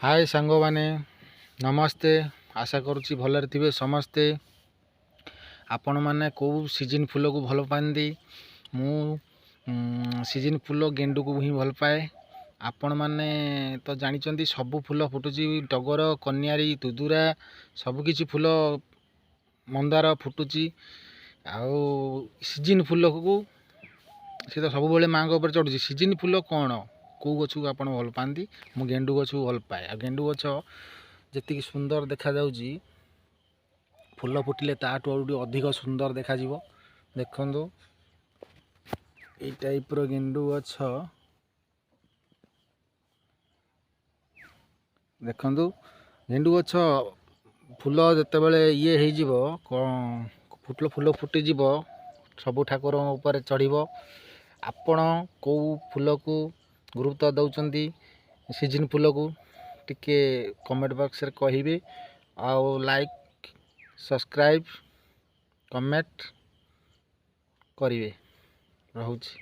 हाय सांग माने नमस्ते। आशा करुच्ची भलरे थे समस्ते। आपण मैंने कौ सीजन फूल को भल पाती मु सीजन फूल गेंडू को ही भल पाए। आपण मैंने तो जानी सबू फूल फुटुची टगर कन्यारी दुदुरा सबकि फूल मंदार फुटुची आउ सीजन फूल को सी तो सब माँ उपर चढ़ुची। सीजन फूल कौन कौ गछ को आप भल पाती मु गेंडू गछ को भल पाए। आ गेंडू गछ जी सुंदर देखा जाउची फूल फुटिले ताठू अधिक सुंदर देखा जिवो। देखंदो ए टाइप रो गेंडू गछ देखंदो गेंडू गछ फूल जते बेले ये हो जिवो फूल फुटी जिवो सबु ठाकुर ऊपर चढ़िबो। आपण कौ फूल को गुरुत्व दौरान सीजन फूल को टिके कमेंट बॉक्स रे कहिबे। आउ लाइक सब्सक्राइब कमेंट करिवे। रहूची।